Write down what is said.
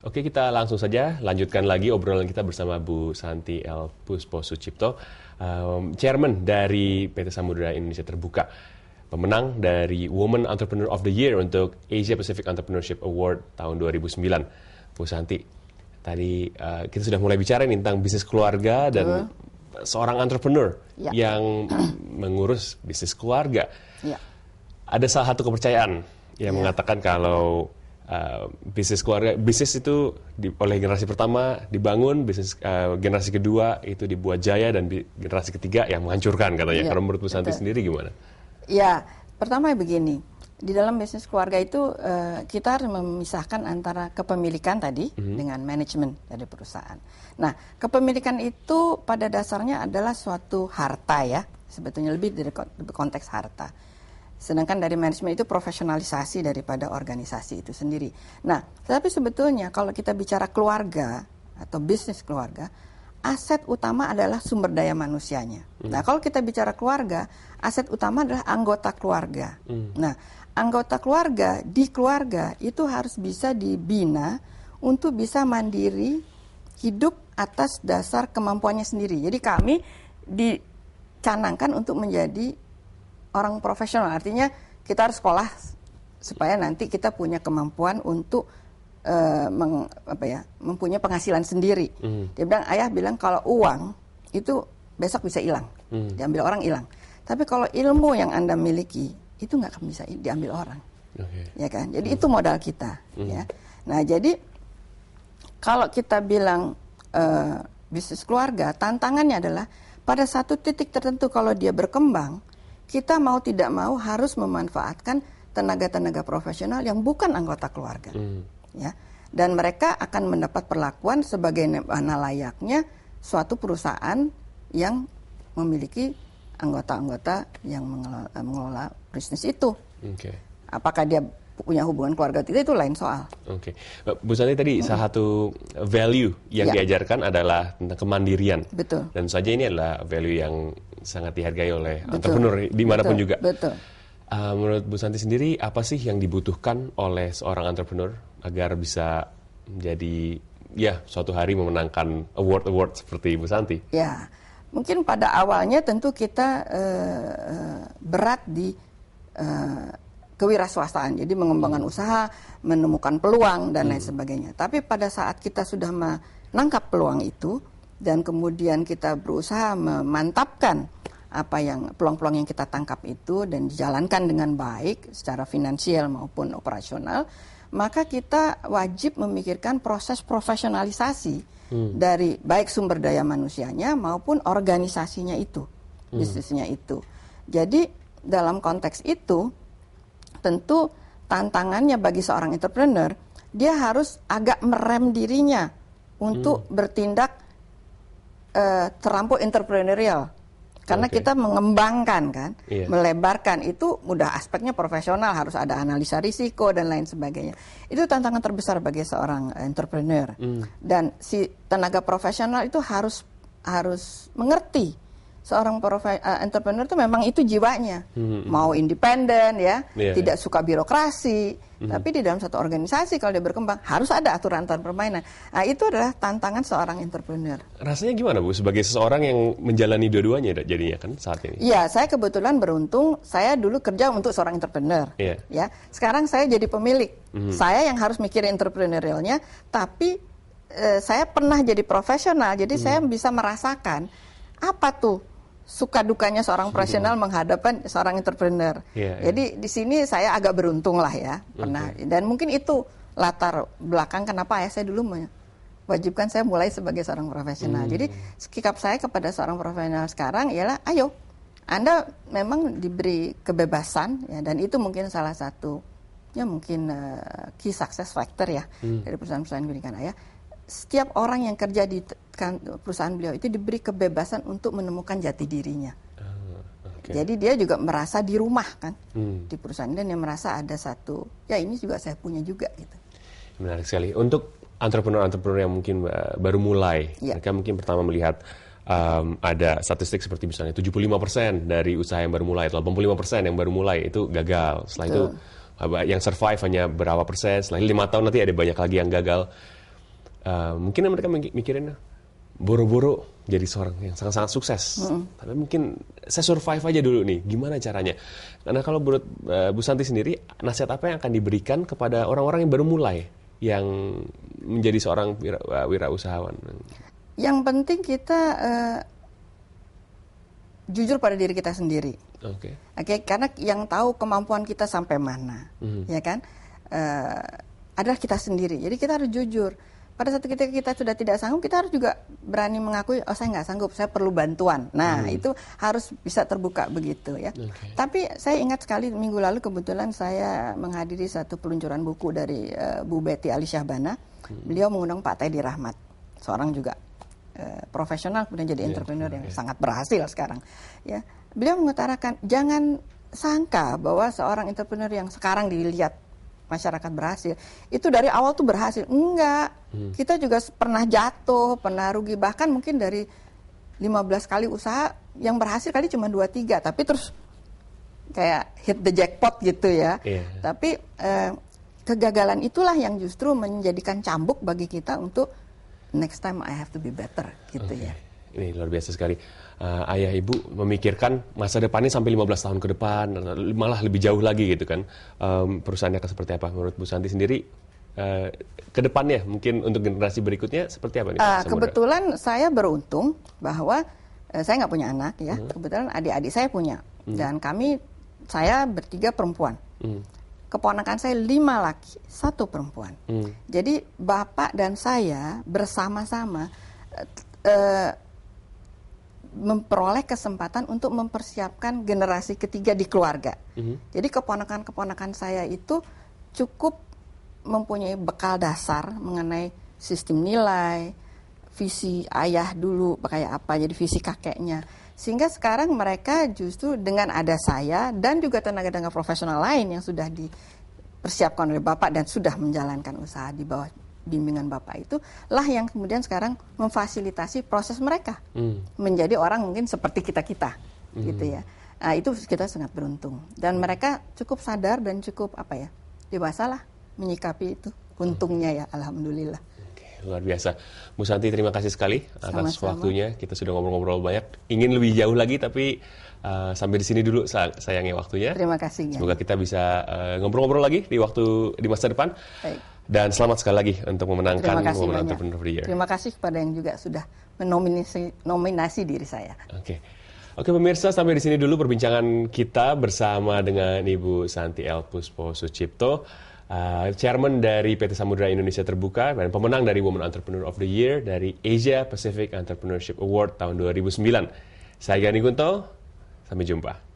Oke, kita langsung saja lanjutkan lagi obrolan kita bersama Bu Santi L. Pusposucipto, Chairman dari PT Samudera Indonesia Terbuka, pemenang dari Women Entrepreneur of the Year untuk Asia Pacific Entrepreneurship Award tahun 2009. Bu Santi, tadi kita sudah mulai bicara nih tentang bisnis keluarga dan seorang entrepreneur yang mengurus bisnis keluarga. Ada salah satu kepercayaan yang mengatakan kalau bisnis keluarga, bisnis itu oleh generasi pertama dibangun, bisnis generasi kedua itu dibuat jaya, dan generasi ketiga yang menghancurkan katanya. Kalau menurut Bu Santi sendiri gimana? Ya, pertama begini, di dalam bisnis keluarga itu kita harus memisahkan antara kepemilikan tadi dengan manajemen dari perusahaan. Nah, kepemilikan itu pada dasarnya adalah suatu harta ya, sebetulnya lebih dari konteks harta. Sedangkan dari manajemen itu profesionalisasi daripada organisasi itu sendiri. Nah, tapi sebetulnya kalau kita bicara keluarga atau bisnis keluarga, aset utama adalah sumber daya manusianya. Nah, kalau kita bicara keluarga, aset utama adalah anggota keluarga. Nah, anggota keluarga di keluarga itu harus bisa dibina untuk bisa mandiri, hidup atas dasar kemampuannya sendiri. Jadi kami dicanangkan untuk menjadi orang profesional, artinya kita harus sekolah supaya nanti kita punya kemampuan untuk mempunyai penghasilan sendiri. Ayah bilang kalau uang itu besok bisa hilang, diambil orang hilang. Tapi kalau ilmu yang Anda miliki itu nggak akan bisa diambil orang, ya kan? Jadi itu modal kita. Ya. Nah, jadi kalau kita bilang bisnis keluarga, tantangannya adalah pada satu titik tertentu kalau dia berkembang, kita mau tidak mau harus memanfaatkan tenaga-tenaga profesional yang bukan anggota keluarga, ya. Dan mereka akan mendapat perlakuan sebagaimana layaknya suatu perusahaan yang memiliki anggota-anggota yang mengelola bisnis itu. Apakah dia punya hubungan keluarga itu lain soal. Bu Santi, tadi salah satu value yang diajarkan adalah tentang kemandirian. Betul. Dan saja ini adalah value yang sangat dihargai oleh entrepreneur dimanapun juga. Betul. Menurut Bu Santi sendiri, apa sih yang dibutuhkan oleh seorang entrepreneur agar bisa menjadi suatu hari memenangkan award seperti Bu Santi? Ya, mungkin pada awalnya tentu kita berat di kewirausahaan, jadi mengembangkan usaha, menemukan peluang dan lain sebagainya. Tapi pada saat kita sudah menangkap peluang itu dan kemudian kita berusaha memantapkan peluang-peluang yang kita tangkap itu dan dijalankan dengan baik secara finansial maupun operasional, maka kita wajib memikirkan proses profesionalisasi dari baik sumber daya manusianya maupun organisasinya itu, bisnisnya itu. Jadi dalam konteks itu tentu tantangannya bagi seorang entrepreneur, dia harus agak merem dirinya untuk bertindak terlampau entrepreneurial. Karena kita mengembangkan kan, melebarkan itu mudah, aspeknya profesional, harus ada analisa risiko dan lain sebagainya. Itu tantangan terbesar bagi seorang entrepreneur. Dan si tenaga profesional itu harus mengerti seorang entrepreneur itu memang itu jiwanya, mau independen ya, tidak suka birokrasi, tapi di dalam satu organisasi kalau dia berkembang harus ada aturan-aturan permainan. Nah, itu adalah tantangan seorang entrepreneur. Rasanya gimana Bu, sebagai seseorang yang menjalani dua-duanya jadinya kan saat ini? Iya, saya kebetulan beruntung, saya dulu kerja untuk seorang entrepreneur, ya. Sekarang saya jadi pemilik, saya yang harus mikirin entrepreneurialnya, tapi saya pernah jadi profesional, jadi saya bisa merasakan apa tuh suka dukanya seorang profesional menghadapkan seorang entrepreneur. Jadi di sini saya agak beruntung lah ya, pernah. Dan mungkin itu latar belakang kenapa saya dulu mewajibkan saya mulai sebagai seorang profesional. Jadi sikap saya kepada seorang profesional sekarang ialah, ayo, Anda memang diberi kebebasan ya, dan itu mungkin salah satu mungkin key success factor ya dari perusahaan-perusahaan pendidikan Ayah. Setiap orang yang kerja di perusahaan beliau itu diberi kebebasan untuk menemukan jati dirinya. Jadi dia juga merasa di rumah kan di perusahaan, dan dia merasa ada satu, ini juga saya punya juga gitu. Menarik sekali. Untuk entrepreneur yang mungkin baru mulai, mereka mungkin pertama melihat ada statistik seperti misalnya 75% dari usaha yang baru mulai atau 85% yang baru mulai itu gagal. Setelah itu yang survive hanya berapa persen, setelah 5 tahun nanti ada banyak lagi yang gagal. mungkin mereka mikirin boro-boro jadi seorang yang sangat-sangat sukses. Tapi mungkin saya survive aja dulu nih, gimana caranya? Karena kalau menurut Bu Santi sendiri, nasihat apa yang akan diberikan kepada orang-orang yang baru mulai, yang menjadi seorang wirausahawan? Yang penting kita jujur pada diri kita sendiri. Oke, karena yang tahu kemampuan kita sampai mana, ya kan, adalah kita sendiri. Jadi kita harus jujur. Pada saat kita sudah tidak sanggup, kita harus juga berani mengakui, oh saya nggak sanggup, saya perlu bantuan. Nah, itu harus bisa terbuka begitu ya. Tapi saya ingat sekali minggu lalu kebetulan saya menghadiri satu peluncuran buku dari Bu Betty Ali Syahbana. Beliau mengundang Pak Teddy Rahmat, seorang juga profesional, kemudian jadi entrepreneur yang sangat berhasil sekarang. Ya, beliau mengutarakan, jangan sangka bahwa seorang entrepreneur yang sekarang dilihat masyarakat berhasil, itu dari awal tuh berhasil. Enggak, kita juga pernah jatuh, pernah rugi, bahkan mungkin dari 15 kali usaha, yang berhasil kali cuma 2-3, tapi terus kayak hit the jackpot gitu ya. Tapi kegagalan itulah yang justru menjadikan cambuk bagi kita untuk next time I have to be better gitu ya. Ini luar biasa sekali. Ayah ibu memikirkan masa depannya sampai 15 tahun ke depan, malah lebih jauh lagi gitu kan. Perusahaannya akan seperti apa? Menurut Bu Santi sendiri, ke depannya mungkin untuk generasi berikutnya seperti apa nih? Kebetulan saya beruntung bahwa saya nggak punya anak ya. Kebetulan adik-adik saya punya. Dan saya bertiga perempuan. Keponakan saya 5 laki, 1 perempuan. Jadi bapak dan saya bersama-sama memperoleh kesempatan untuk mempersiapkan generasi ketiga di keluarga. Jadi keponakan-keponakan saya itu cukup mempunyai bekal dasar mengenai sistem nilai, visi ayah dulu kayak apa, jadi visi kakeknya. Sehingga sekarang mereka justru dengan ada saya dan juga tenaga-tenaga profesional lain yang sudah dipersiapkan oleh Bapak dan sudah menjalankan usaha di bawah bimbingan Bapak itu lah yang kemudian sekarang memfasilitasi proses mereka menjadi orang mungkin seperti kita-kita gitu ya. Nah, itu kita sangat beruntung dan mereka cukup sadar dan cukup dewasa lah menyikapi itu. Untungnya ya, alhamdulillah. Luar biasa. Bu Santi, terima kasih sekali atas waktunya. Kita sudah ngobrol-ngobrol banyak. Ingin lebih jauh lagi, tapi sampai di sini dulu sayangnya waktunya. Terima kasih. Semoga kita bisa ngobrol-ngobrol lagi di masa depan. Baik. Dan selamat sekali lagi untuk memenangkan Women Entrepreneur of the Year. Terima kasih kepada yang juga sudah menominasi diri saya. Oke pemirsa, sampai di sini dulu perbincangan kita bersama dengan Ibu Santi L. Puspo-Sucipto, Chairman dari PT Samudera Indonesia Terbuka dan pemenang dari Women Entrepreneur of the Year dari Asia Pacific Entrepreneurship Award tahun 2009. Saya Gani Kunto, sampai jumpa.